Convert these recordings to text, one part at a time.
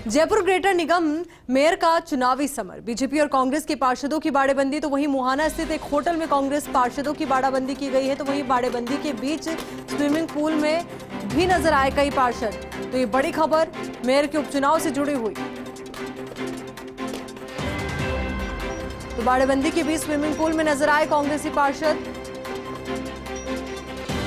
Jaipur greater निगम mayor का चुनावी summer, BJP और कांग्रेस के पार्षदों की बाड़ेबंदी। तो वहीं मुहाना स्थित एक होटल में कांग्रेस पार्षदों की बाड़ाबंदी की गई है। तो वहीं बाड़ेबंदी के बीच स्विमिंग पूल में भी नजर आए कई पार्षद। तो ये बड़ी खबर मेयर के उपचुनाव से जुड़ी हुई। तो बाड़ेबंदी के बीच स्विमिंग पूल में नजर आए कांग्रेसी पार्षद।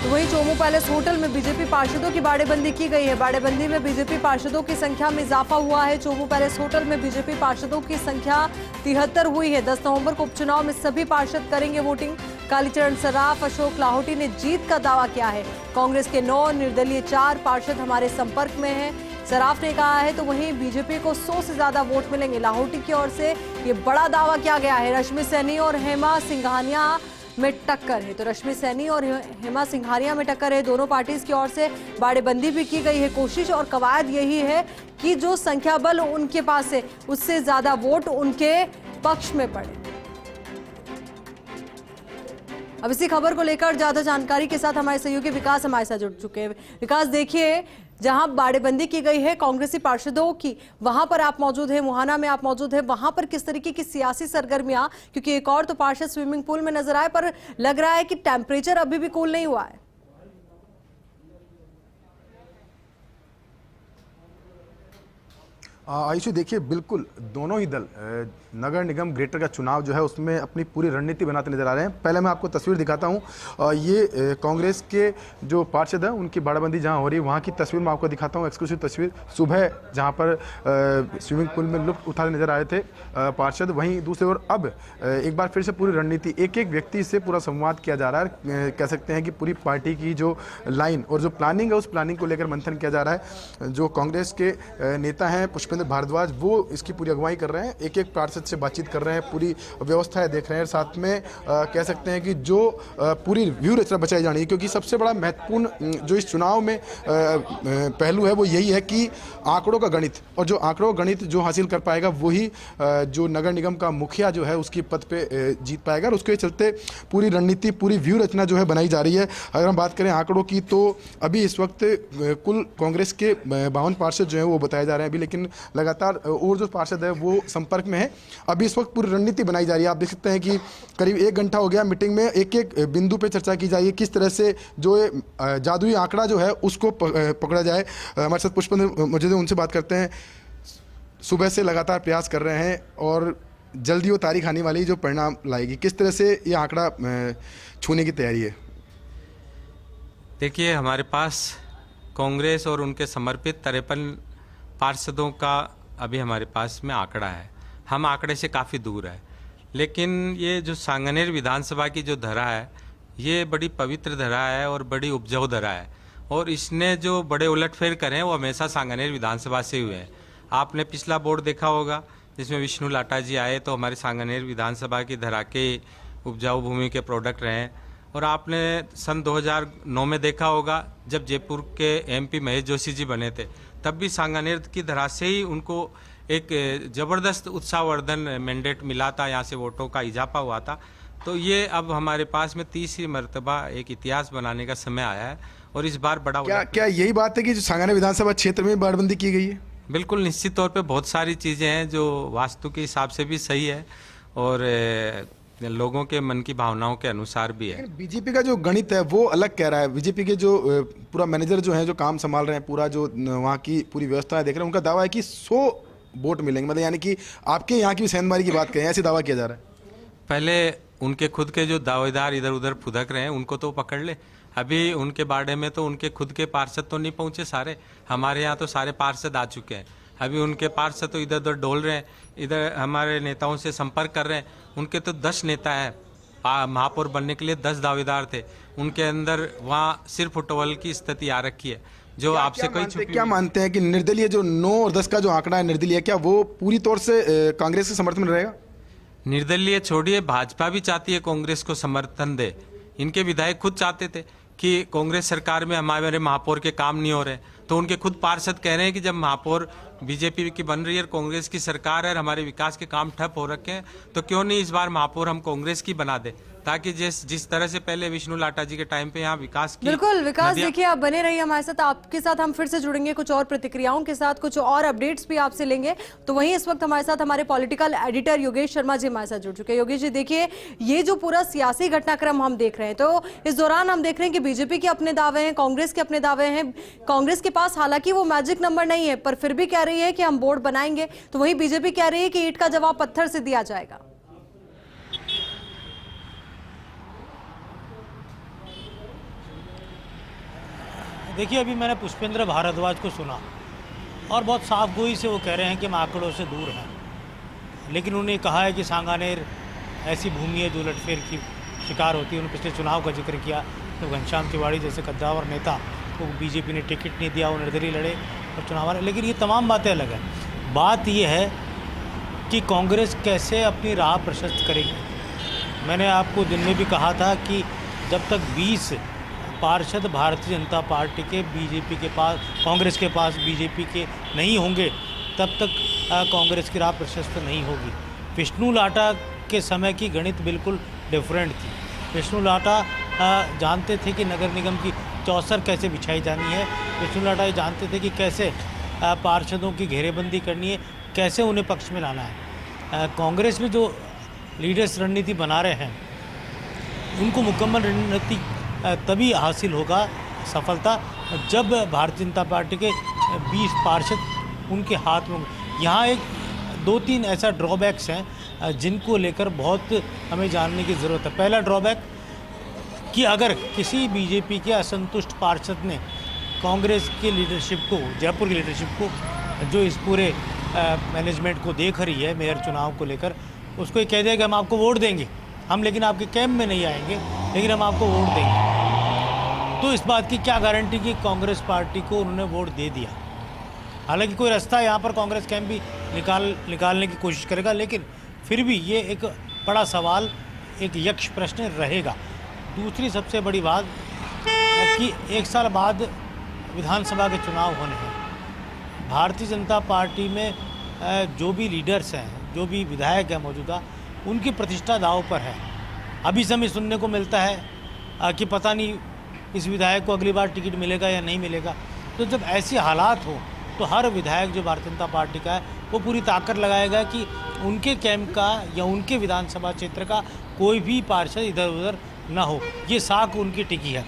तो वहीं चोमू पैलेस होटल में बीजेपी पार्षदों की बाड़ेबंदी की गई है। बाड़ेबंदी में बीजेपी पार्षदों की संख्या में इजाफा हुआ है। चोमू पैलेस होटल में बीजेपी पार्षदों की संख्या 73 हुई है। 10 नवंबर को उपचुनाव में सभी पार्षद करेंगे वोटिंग। कालीचरण सराफ, अशोक लाहौटी ने जीत का दावा किया है। कांग्रेस के 9, निर्दलीय 4 पार्षद हमारे संपर्क में हैं, सराफ ने कहा है। तो वहीं बीजेपी को 100 से ज्यादा वोट मिलेंगे। लाहौटी की ओर से ये बड़ा दावा किया गया है। रश्मि सैनी और हेमा सिंघानिया में टक्कर है। तो रश्मि सैनी और हेमा सिंघानिया में टक्कर है। दोनों पार्टीज की ओर से बाड़ेबंदी भी की गई है। कोशिश और कवायद यही है कि जो संख्या बल उनके पास है उससे ज्यादा वोट उनके पक्ष में पड़े। अब इसी खबर को लेकर ज्यादा जानकारी के साथ हमारे सहयोगी विकास हमारे साथ जुड़ चुके हैं। विकास, देखिए, जहां बाड़ेबंदी की गई है कांग्रेसी पार्षदों की, वहां पर आप मौजूद हैं, मुहाना में आप मौजूद हैं। वहां पर किस तरीके की सियासी सरगर्मियां, क्योंकि एक और तो पार्षद स्विमिंग पूल में नजर आए, पर लग रहा है कि टेम्परेचर अभी भी कूल नहीं हुआ है। आयुषी, देखिए, बिल्कुल दोनों ही दल नगर निगम ग्रेटर का चुनाव जो है उसमें अपनी पूरी रणनीति बनाते नजर आ रहे हैं। पहले मैं आपको तस्वीर दिखाता हूं। ये कांग्रेस के जो पार्षद हैं उनकी बाड़ाबंदी जहां हो रही है वहां की तस्वीर मैं आपको दिखाता हूं। एक्सक्लूसिव तस्वीर सुबह जहां पर स्विमिंग पूल में लुत्फ उठाने नजर आए थे पार्षद। वहीं दूसरी ओर अब एक बार फिर से पूरी रणनीति, एक एक व्यक्ति से पूरा संवाद किया जा रहा है। कह सकते हैं कि पूरी पार्टी की जो लाइन और जो प्लानिंग है उस प्लानिंग को लेकर मंथन किया जा रहा है। जो कांग्रेस के नेता हैं पुष्पेंद्र भारद्वाज, वो इसकी पूरी अगुवाई कर रहे हैं, एक एक पार्षद से बातचीत कर रहे हैं, पूरी व्यवस्थाएं देख रहे हैं। साथ में कह सकते हैं कि जो पूरी व्यू रचना बचाई जानी है, क्योंकि सबसे बड़ा महत्वपूर्ण जो इस चुनाव में पहलू है वो यही है कि आंकड़ों का गणित, और जो आंकड़ों का गणित जो हासिल कर पाएगा वही जो नगर निगम का मुखिया जो है उसकी पद पे जीत पाएगा। और उसके चलते पूरी रणनीति, पूरी व्यू रचना जो है बनाई जा रही है। अगर हम बात करें आंकड़ों की, तो अभी इस वक्त कुल कांग्रेस के 52 पार्षद जो है वो बताए जा रहे हैं अभी, लेकिन लगातार और जो पार्षद है वो संपर्क में है। अभी इस वक्त पूरी रणनीति बनाई जा रही है। आप देख सकते हैं कि करीब 1 घंटा हो गया मीटिंग में, एक एक बिंदु पे चर्चा की जाएगी, किस तरह से जो जादुई आंकड़ा जो है उसको पकड़ा जाए। हमारे साथ पुष्पेंद्र मौजूद है, उनसे बात करते हैं। सुबह से लगातार प्रयास कर रहे हैं और जल्दी वो तारीख आने वाली जो परिणाम लाएगी, किस तरह से ये आंकड़ा छूने की तैयारी है? देखिए, हमारे पास कांग्रेस और उनके समर्पित 53 पार्षदों का अभी हमारे पास में आंकड़ा है। हम आंकड़े से काफ़ी दूर है, लेकिन ये जो सांगनेर विधानसभा की जो धरा है ये बड़ी पवित्र धरा है और बड़ी उपजाऊ धरा है, और इसने जो बड़े उलटफेर करे हैं वो हमेशा सांगनेर विधानसभा से हुए हैं। आपने पिछला बोर्ड देखा होगा जिसमें विष्णु लाटा जी आए, तो हमारे सांगनेर विधानसभा की धरा के उपजाऊ भूमि के प्रोडक्ट रहे हैं। और आपने सन 2009 में देखा होगा जब जयपुर के MP महेश जोशी जी बने थे, तब भी सांगनेर की धरा से ही उनको एक ज़बरदस्त उत्साहवर्धन मैंडेट मिला था, यहाँ से वोटों का इजाफा हुआ था। तो ये अब हमारे पास में तीसरी मर्तबा एक इतिहास बनाने का समय आया है। और इस बार बड़ा क्या यही बात है कि जो सांगनेर विधानसभा क्षेत्र में बाड़बंदी की गई है? बिल्कुल, निश्चित तौर पे बहुत सारी चीज़ें हैं जो वास्तु के हिसाब से भी सही है और लोगों के मन की भावनाओं के अनुसार भी है। बीजेपी का जो गणित है वो अलग कह रहा है। बीजेपी के जो पूरा मैनेजर जो है, जो काम संभाल रहे हैं, पूरा जो वहाँ की पूरी व्यवस्थाएं देख रहे हैं, उनका दावा है कि 100 वोट मिलेंगे। मतलब यानी कि आपके यहाँ की सेंधमारी की बात करें, ऐसे दावा किया जा रहा है। पहले उनके खुद के जो दावेदार इधर उधर फुदक रहे हैं उनको तो पकड़ ले। अभी उनके बारे में तो उनके खुद के पार्षद तो नहीं पहुँचे सारे, हमारे यहाँ तो सारे पार्षद आ चुके हैं। अभी उनके पार्षद तो इधर उधर डोल रहे हैं, इधर हमारे नेताओं से संपर्क कर रहे हैं। उनके तो 10 नेता हैं, महापौर बनने के लिए 10 दावेदार थे, उनके अंदर वहाँ सिर्फ फुटबॉल की स्थिति आ रखी है जो आपसे कोई छुपी। क्या मानते हैं कि निर्दलीय जो 9 और 10 का जो आंकड़ा है निर्दलीय, क्या वो पूरी तौर से कांग्रेस के समर्थन में रहेगा? निर्दलीय छोड़िए, भाजपा भी चाहती है कांग्रेस को समर्थन दे। इनके विधायक खुद चाहते थे कि कांग्रेस सरकार में हमारे महापौर के काम नहीं हो रहे, तो उनके खुद पार्षद कह रहे हैं कि जब महापौर बीजेपी की बन रही है, कांग्रेस की सरकार है, हमारे विकास के काम ठप हो रखे हैं, तो क्यों नहीं इस बार महापौर हम कांग्रेस की बना दे, ताकि जिस तरह से पहले विष्णु लाटा जी के टाइम पे यहाँ विकास की बिल्कुल विकास, देखिए आप बने रहिए हमारे साथ, आपके साथ हम फिर से जुड़ेंगे कुछ और प्रतिक्रियाओं के साथ, कुछ और अपडेट्स भी आपसे लेंगे। तो वहीं इस वक्त हमारे साथ हमारे पॉलिटिकल एडिटर योगेश शर्मा जी हमारे साथ जुड़ चुके हैं। योगेश जी देखिए, ये जो पूरा सियासी घटनाक्रम हम देख रहे हैं, तो इस दौरान हम देख रहे हैं कि बीजेपी के अपने दावे हैं, कांग्रेस के अपने दावे हैं। कांग्रेस के पास हालांकि वो मैजिक नंबर नहीं है, पर फिर भी कह रही है कि हम बोर्ड बनाएंगे, तो वहीं बीजेपी कह रही है कि ईंट का जवाब पत्थर से दिया जाएगा। देखिए, अभी मैंने पुष्पेंद्र भारद्वाज को सुना और बहुत साफ गोई से वो कह रहे हैं कि हम आंकड़ों से दूर हैं, लेकिन उन्होंने कहा है कि सांगानेर ऐसी भूमि है जो उलटफेर की शिकार होती है। उन्होंने पिछले चुनाव का जिक्र किया तो घनश्याम तिवाड़ी जैसे कद्दावर नेता को बीजेपी ने टिकट नहीं दिया, वो निर्दलीय लड़े और चुनाव हारे। लेकिन ये तमाम बातें अलग हैं। बात ये है कि कांग्रेस कैसे अपनी राह प्रशस्त करेगी। मैंने आपको दिन में भी कहा था कि जब तक 20 पार्षद भारतीय जनता पार्टी के बीजेपी के पास, कांग्रेस के पास बीजेपी के नहीं होंगे, तब तक कांग्रेस की राह प्रशस्त नहीं होगी। विष्णु लाटा के समय की गणित बिल्कुल डिफरेंट थी। विष्णु लाटा जानते थे कि नगर निगम की चौसर कैसे बिछाई जानी है। विष्णु लाटा ये जानते थे कि कैसे पार्षदों की घेरेबंदी करनी है, कैसे उन्हें पक्ष में लाना है। कांग्रेस में जो लीडर्स रणनीति बना रहे हैं, उनको मुकम्मल रणनीति तभी हासिल होगा सफलता जब भारतीय जनता पार्टी के 20 पार्षद उनके हाथ में। यहाँ एक 2-3 ऐसा ड्रॉबैक्स हैं जिनको लेकर बहुत हमें जानने की ज़रूरत है। पहला ड्रॉबैक कि अगर किसी बीजेपी के असंतुष्ट पार्षद ने कांग्रेस की लीडरशिप को, जयपुर की लीडरशिप को, जो इस पूरे मैनेजमेंट को देख रही है मेयर चुनाव को लेकर, उसको ये कह दिया कि हम आपको वोट देंगे, हम लेकिन आपके कैंप में नहीं आएंगे, लेकिन हम आपको वोट देंगे, तो इस बात की क्या गारंटी कि कांग्रेस पार्टी को उन्होंने वोट दे दिया। हालांकि कोई रास्ता यहाँ पर कांग्रेस कैंप भी निकालने की कोशिश करेगा, लेकिन फिर भी ये एक बड़ा सवाल, एक यक्ष प्रश्न रहेगा। दूसरी सबसे बड़ी बात कि 1 साल बाद विधानसभा के चुनाव होने हैं। भारतीय जनता पार्टी में जो भी लीडर्स हैं, जो भी विधायक हैं मौजूदा, उनकी प्रतिष्ठा दांव पर है। अभी समय सुनने को मिलता है कि पता नहीं इस विधायक को अगली बार टिकट मिलेगा या नहीं मिलेगा। तो जब ऐसे हालात हो तो हर विधायक जो भारतीय जनता पार्टी का है वो पूरी ताकत लगाएगा कि उनके कैंप का या उनके विधानसभा क्षेत्र का कोई भी पार्षद इधर उधर ना हो। ये साख उनकी टिकी है।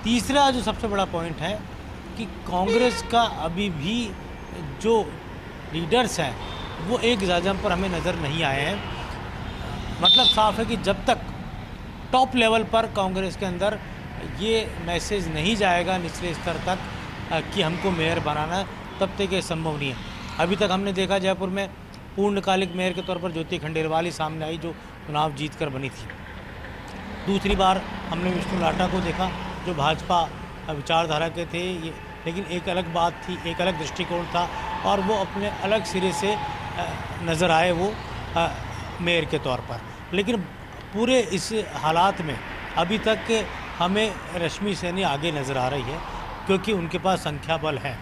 तीसरा जो सबसे बड़ा पॉइंट है कि कांग्रेस का अभी भी जो लीडर्स हैं वो एक जाजम पर हमें नज़र नहीं आए हैं। मतलब साफ है कि जब तक टॉप लेवल पर कांग्रेस के अंदर ये मैसेज नहीं जाएगा निचले स्तर तक कि हमको मेयर बनाना है, तब तक ये संभव नहीं है। अभी तक हमने देखा जयपुर में पूर्णकालिक मेयर के तौर पर ज्योति खंडेलवाल ही सामने आई, जो चुनाव जीत कर बनी थी। दूसरी बार हमने विष्णु लाटा को देखा, जो भाजपा विचारधारा के थे, ये लेकिन एक अलग बात थी, एक अलग दृष्टिकोण था और वो अपने अलग सिरे से नज़र आए वो मेयर के तौर पर। लेकिन पूरे इस हालात में अभी तक हमें रश्मि सैनी आगे नज़र आ रही है, क्योंकि उनके पास संख्या बल है।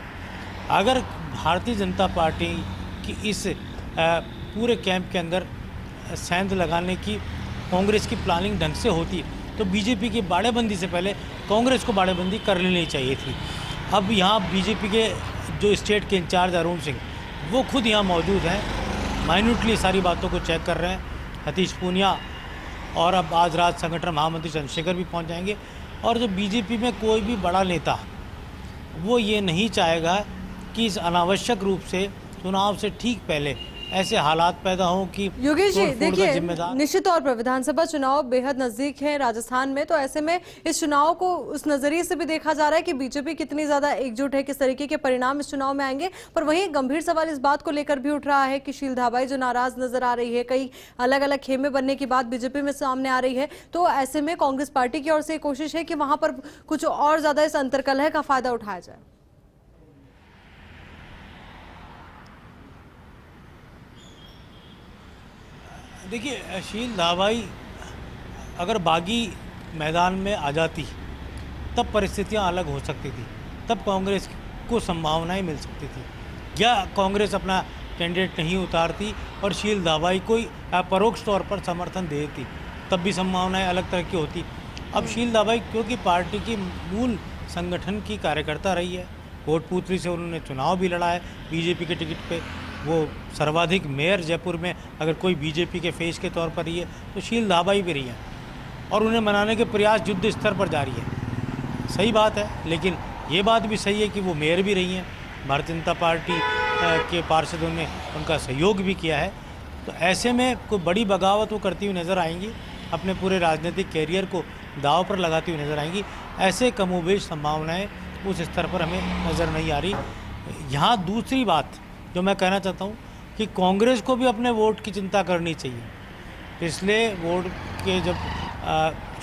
अगर भारतीय जनता पार्टी की इस पूरे कैंप के अंदर सेंध लगाने की कांग्रेस की प्लानिंग ढंग से होती तो बीजेपी की बाड़ेबंदी से पहले कांग्रेस को बाड़ेबंदी कर लेनी चाहिए थी। अब यहाँ बीजेपी के जो स्टेट के इंचार्ज अरुण सिंह, वो खुद यहाँ मौजूद हैं, माइन्यूटली सारी बातों को चेक कर रहे हैं। सतीश पूनिया और अब आज रात संगठन महामंत्री चंद्रशेखर भी पहुँच जाएंगे। और जो बीजेपी में कोई भी बड़ा नेता वो ये नहीं चाहेगा कि इस अनावश्यक रूप से चुनाव से ठीक पहले ऐसे हालात पैदा हों कि योगेश जी देखिए, जिम्मेदार निश्चित तौर पर विधानसभा चुनाव बेहद नजदीक है राजस्थान में, तो ऐसे में इस चुनाव को उस नजरिए से भी देखा जा रहा है कि बीजेपी कितनी ज्यादा एकजुट है, किस तरीके के परिणाम इस चुनाव में आएंगे। पर वहीं गंभीर सवाल इस बात को लेकर भी उठ रहा है कि शील धाबाई जो नाराज नजर आ रही है, कई अलग अलग खेमे बनने की बात बीजेपी में सामने आ रही है, तो ऐसे में कांग्रेस पार्टी की ओर से कोशिश है कि वहां पर कुछ और ज्यादा इस अंतर्कलह का फायदा उठाया जाए। देखिए, शील धाबाई अगर बागी मैदान में आ जाती तब परिस्थितियां अलग हो सकती थी, तब कांग्रेस को संभावनाएं मिल सकती थी। या कांग्रेस अपना कैंडिडेट नहीं उतारती और शील दाबाई कोई परोक्ष तौर पर समर्थन देती, तब भी संभावनाएं अलग तरह की होती। अब शील दाबाई क्योंकि पार्टी की मूल संगठन की कार्यकर्ता रही है, कोटपुतली से उन्होंने चुनाव भी लड़ा है बीजेपी के टिकट पे, वो सर्वाधिक मेयर जयपुर में अगर कोई बीजेपी के फेस के तौर पर ही है तो शील दाबाई भी रही है, और उन्हें मनाने के प्रयास युद्ध स्तर पर जारी है। सही बात है, लेकिन ये बात भी सही है कि वो मेयर भी रही हैं, भारतीय जनता पार्टी के पार्षदों ने उनका सहयोग भी किया है। तो ऐसे में कोई बड़ी बगावत वो करती हुई नज़र आएंगी, अपने पूरे राजनीतिक कैरियर को दांव पर लगाती हुई नज़र आएंगी। ऐसे कमोबेश संभावनाएं उस स्तर पर हमें नज़र नहीं आ रही। यहाँ दूसरी बात जो मैं कहना चाहता हूँ कि कांग्रेस को भी अपने वोट की चिंता करनी चाहिए। पिछले वोट के जब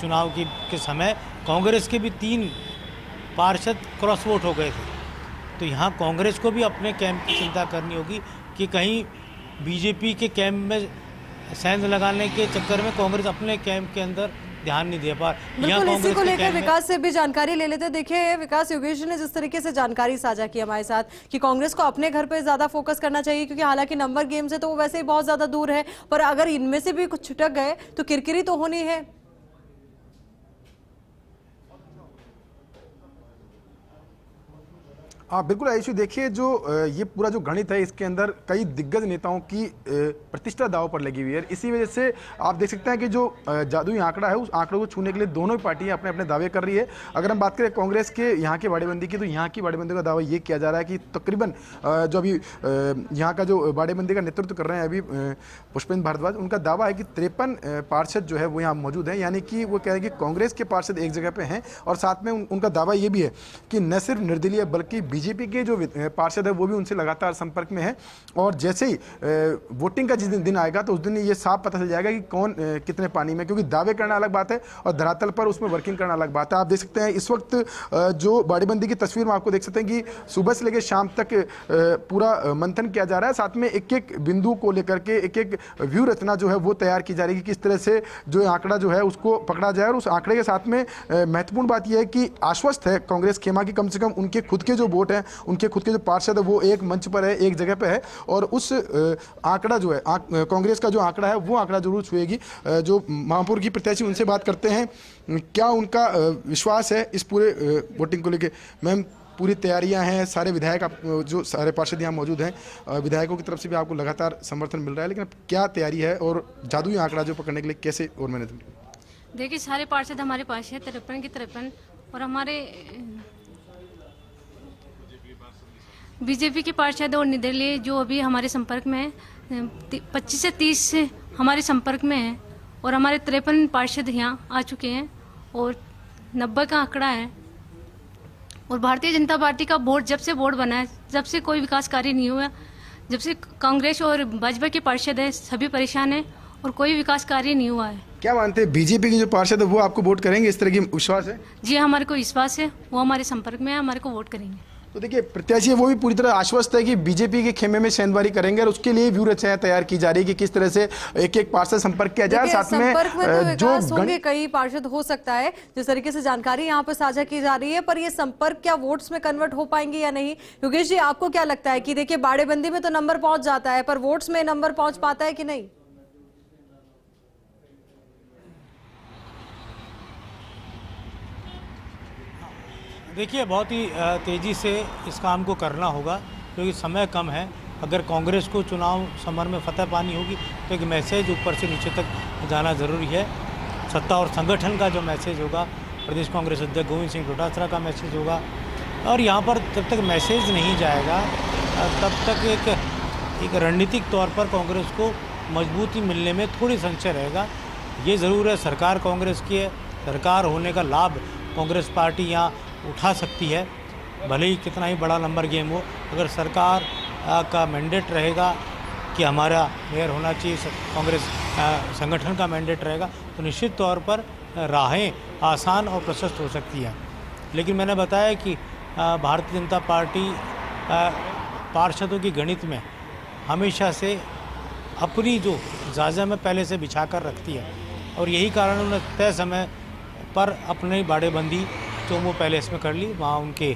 चुनाव के समय कांग्रेस के भी 3 पार्षद क्रॉस वोट हो गए थे, तो यहाँ कांग्रेस को भी अपने कैंप की चिंता करनी होगी कि कहीं बीजेपी के कैंप में सेंध लगाने के चक्कर में कांग्रेस अपने कैंप के अंदर ध्यान नहीं दे पा। बिल्कुल, इसी को लेकर विकास से भी जानकारी ले लेते। देखिए विकास, योगेश जी ने जिस तरीके से जानकारी साझा की हमारे साथ कि कांग्रेस को अपने घर पे ज्यादा फोकस करना चाहिए, क्योंकि हालांकि नंबर गेम से तो वो वैसे ही बहुत ज्यादा दूर है, पर अगर इनमें से भी कुछ छुटक गए तो किरकिरी तो होनी है। हाँ बिल्कुल आयुषी, देखिए जो ये पूरा जो गणित है इसके अंदर कई दिग्गज नेताओं की प्रतिष्ठा दांव पर लगी हुई है। इसी वजह से आप देख सकते हैं कि जो जादुई आंकड़ा है उस आंकड़े को छूने के लिए दोनों ही पार्टियां अपने अपने दावे कर रही है। अगर हम बात करें कांग्रेस के यहाँ की बाड़ेबंदी की, तो यहाँ की बाड़ेबंदी का दावा ये किया जा रहा है कि तकरीबन जो अभी यहाँ का जो बाड़ेबंदी का नेतृत्व कर रहे हैं अभी पुष्पेंद्र भारद्वाज, उनका दावा है कि 53 पार्षद जो है वो यहाँ मौजूद हैं, यानी कि वो कह रहे हैं कि कांग्रेस के पार्षद एक जगह पे हैं। और साथ में उनका दावा ये भी है कि न सिर्फ निर्दलीय बल्कि बीजेपी के जो पार्षद है वो भी उनसे लगातार संपर्क में है, और जैसे ही वोटिंग का जिस दिन आएगा तो उस दिन ये साफ पता चल जाएगा कि कौन कितने पानी में, क्योंकि दावे करना अलग बात है और धरातल पर उसमें वर्किंग करना अलग बात है। आप देख सकते हैं इस वक्त जो बाड़ेबंदी की तस्वीर में आपको देख सकते हैं कि सुबह से लेकर शाम तक पूरा मंथन किया जा रहा है, साथ में एक एक बिंदु को लेकर के एक एक व्यू रचना जो है वो तैयार की जा रही है कि किस तरह से जो आंकड़ा जो है उसको पकड़ा जाए। और उस आंकड़े के साथ में महत्वपूर्ण बात यह है कि आश्वस्त है कांग्रेस खेमा की कम से कम उनके खुद के जो वोट हैं, उनके खुद के जो पार्षद है वो एक मंच पर है, एक जगह पे है, और उस आंकड़ा जो है कांग्रेस का जो आंकड़ा है वो आंकड़ा जरूर छुएगी। जो महापौर की प्रत्याशी उनसे बात करते हैं, क्या उनका विश्वास है इस पूरे वोटिंग को लेके। मैम, पूरी तैयारियां हैं, सारे विधायक जो सारे पार्षद यहाँ मौजूद हैं, विधायकों की तरफ से भी आपको लगातार समर्थन मिल रहा है, लेकिन क्या तैयारी है और जादुई आंकड़ा जो पकड़ने के लिए कैसे और मेहनत? देखिए सारे पार्षद हमारे पास है 53 के 53, और हमारे बीजेपी के पार्षद और निर्दलीय जो अभी हमारे संपर्क में है 25 से 30 हमारे संपर्क में है, और हमारे 53 पार्षद यहाँ आ चुके हैं और 90 का आंकड़ा है। और भारतीय जनता पार्टी का बोर्ड जब से बोर्ड बना है, जब से कोई विकास कार्य नहीं हुआ, जब से कांग्रेस और भाजपा के पार्षद है सभी परेशान हैं और कोई विकास कार्य नहीं हुआ है। क्या मानते हैं बीजेपी के जो पार्षद है वो आपको वोट करेंगे, इस तरह की विश्वास है? जी हमारे को विश्वास है, वो हमारे संपर्क में है, हमारे को वोट करेंगे। तो देखिए प्रत्याशी है वो भी पूरी तरह आश्वस्त है कि बीजेपी के खेमे में सेंधमारी करेंगे, और उसके लिए व्यू रचनाएं तैयार की जा रही है कि किस तरह से एक एक पार्षद संपर्क किया जाए। साथ में तो जो होंगे कई पार्षद हो सकता है, जिस तरीके से जानकारी यहाँ पर साझा की जा रही है, पर ये संपर्क क्या वोट्स में कन्वर्ट हो पाएंगे या नहीं? योगेश जी, आपको क्या लगता है कि देखिए बाड़ेबंदी में तो नंबर पहुंच जाता है, पर वोट्स में नंबर पहुंच पाता है कि नहीं? देखिए बहुत ही तेज़ी से इस काम को करना होगा क्योंकि समय कम है। अगर कांग्रेस को चुनाव समर में फतह पानी होगी तो एक मैसेज ऊपर से नीचे तक जाना ज़रूरी है। सत्ता और संगठन का जो मैसेज होगा, प्रदेश कांग्रेस अध्यक्ष गोविंद सिंह डोटासरा का मैसेज होगा, और यहाँ पर जब तक मैसेज नहीं जाएगा तब तक एक रणनीतिक तौर पर कांग्रेस को मजबूती मिलने में थोड़ी संशय रहेगा। ये ज़रूर है सरकार कांग्रेस की है, सरकार होने का लाभ कांग्रेस पार्टी यहाँ उठा सकती है, भले ही कितना ही बड़ा नंबर गेम हो। अगर सरकार का मैंडेट रहेगा कि हमारा मेयर होना चाहिए, कांग्रेस संगठन का मैंडेट रहेगा, तो निश्चित तौर पर राहें आसान और प्रशस्त हो सकती हैं। लेकिन मैंने बताया कि भारतीय जनता पार्टी पार्षदों की गणित में हमेशा से अपनी जो जायजा में पहले से बिछा कर रखती है, और यही कारण उन्होंने तय समय पर अपनी बाड़ेबंदी चोमू पैलेस में कर ली। वहाँ उनके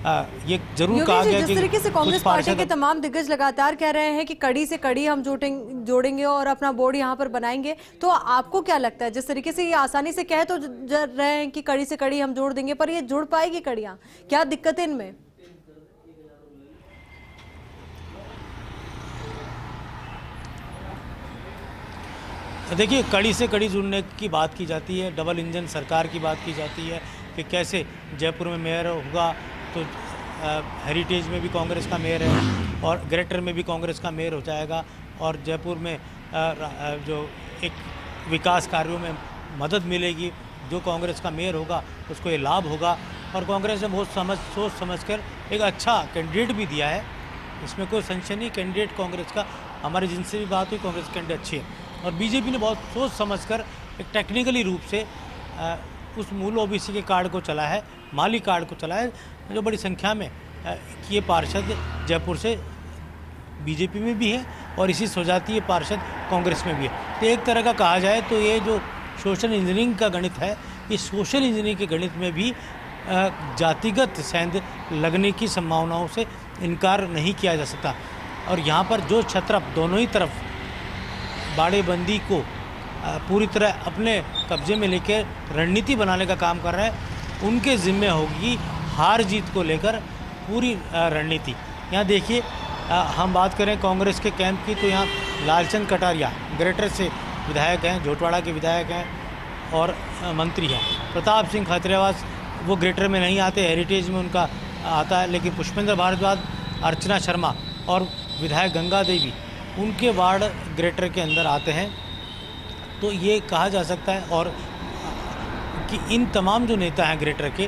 ये जरूर कहा योगेश जी, गया जिस कि तरीके से कांग्रेस कुछ पार्टी पार्षद के तमाम दिग्गज लगातार कह रहे हैं कि कड़ी से कड़ी हम जोड़ेंगे और अपना बोर्ड यहाँ पर बनाएंगे, तो आपको क्या लगता है, जिस तरीके से ये आसानी से कह तो रहे हैं कि कड़ी से कड़ी हम जोड़ देंगे, पर ये जुड़ पाएगी कड़ियां? क्या दिक्कत है इनमें? देखिए, कड़ी से कड़ी जुड़ने की बात की जाती है, डबल इंजन सरकार की बात की जाती है कि कैसे जयपुर में मेयर होगा तो हेरिटेज में भी कांग्रेस का मेयर है और ग्रेटर में भी कांग्रेस का मेयर हो जाएगा और जयपुर में जो एक विकास कार्यों में मदद मिलेगी, जो कांग्रेस का मेयर होगा उसको ये लाभ होगा। और कांग्रेस ने बहुत सोच समझकर एक अच्छा कैंडिडेट भी दिया है, इसमें कोई संशय नहीं। कैंडिडेट कांग्रेस का, हमारे जिनसे भी बात हुई, कांग्रेस कैंडिडेट अच्छी है और बीजेपी ने बहुत सोच समझकर एक टेक्निकली रूप से उस मूल ओबीसी के कार्ड को चला है, माली कार्ड को चला है, जो बड़ी संख्या में ये पार्षद जयपुर से बीजेपी में भी है और इसी स्वजातीय पार्षद कांग्रेस में भी है। तो एक तरह का कहा जाए तो ये जो सोशल इंजीनियरिंग का गणित है, इस सोशल इंजीनियरिंग के गणित में भी जातिगत सेंध लगने की संभावनाओं से इनकार नहीं किया जा सकता। और यहाँ पर जो क्षत्रप दोनों ही तरफ बाड़ेबंदी को पूरी तरह अपने कब्जे में लेकर रणनीति बनाने का काम कर रहे हैं, उनके जिम्मे होगी हार जीत को लेकर पूरी रणनीति। यहाँ देखिए, हम बात करें कांग्रेस के कैंप की तो यहाँ लालचंद कटारिया ग्रेटर से विधायक हैं, झोटवाड़ा के विधायक हैं और मंत्री हैं। प्रताप सिंह खत्रियावास वो ग्रेटर में नहीं आते, हेरिटेज में उनका आता है, लेकिन पुष्पेंद्र भारद्वाज, अर्चना शर्मा और विधायक गंगा देवी उनके वार्ड ग्रेटर के अंदर आते हैं। तो ये कहा जा सकता है और कि इन तमाम जो नेता हैं ग्रेटर के,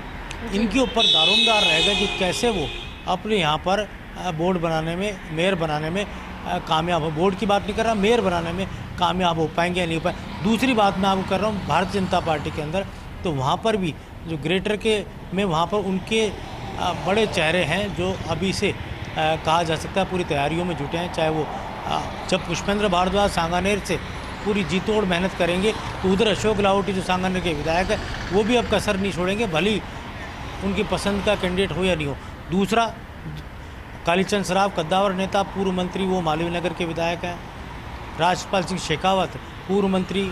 इनके ऊपर दारोमदार रहेगा कि कैसे वो अपने यहाँ पर बोर्ड बनाने में, मेयर बनाने में कामयाब हो। बोर्ड की बात नहीं कर रहा, मेयर बनाने में कामयाब हो पाएंगे या नहीं हो पाए। दूसरी बात मैं आपको कर रहा हूँ भारतीय जनता पार्टी के अंदर, तो वहाँ पर भी जो ग्रेटर के में वहाँ पर उनके बड़े चेहरे हैं जो अभी से कहा जा सकता है पूरी तैयारियों में जुटे हैं। चाहे वो जब पुष्पेंद्र भारद्वाज सांगानेर से पूरी जी तोड़ मेहनत करेंगे तो उधर अशोक लाहोटी जो सांगानेर के विधायक है वो भी अब कसर नहीं छोड़ेंगे, भली उनकी पसंद का कैंडिडेट हो या नहीं हो। दूसरा, कालीचंद सराफ कद्दावर नेता, पूर्व मंत्री, वो मालवीय नगर के विधायक हैं। राजपाल सिंह शेखावत पूर्व मंत्री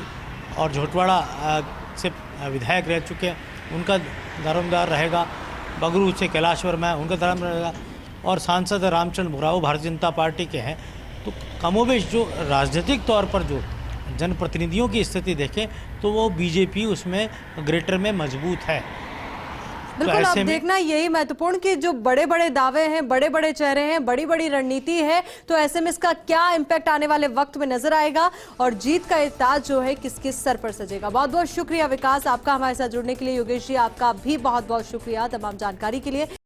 और झोटवाड़ा से विधायक रह चुके हैं, उनका दारोमदार रहेगा। बगरू से कैलाश वर्मा है, उनका दारोमदार रहेगा। और सांसद रामचंद्र भुराव भारतीय जनता पार्टी के हैं। तो कमोबेश जो राजनीतिक तौर पर जो जनप्रतिनिधियों की स्थिति देखें तो वो बीजेपी उसमें ग्रेटर में मजबूत है। बिल्कुल, आप देखना यही महत्वपूर्ण कि जो बड़े बड़े दावे हैं, बड़े बड़े चेहरे हैं, बड़ी बड़ी रणनीति है, तो ऐसे में इसका क्या इम्पैक्ट आने वाले वक्त में नजर आएगा और जीत का ये ताज जो है किस किस सर पर सजेगा। बहुत बहुत शुक्रिया विकास आपका हमारे साथ जुड़ने के लिए। योगेश जी, आपका भी बहुत बहुत शुक्रिया तमाम जानकारी के लिए।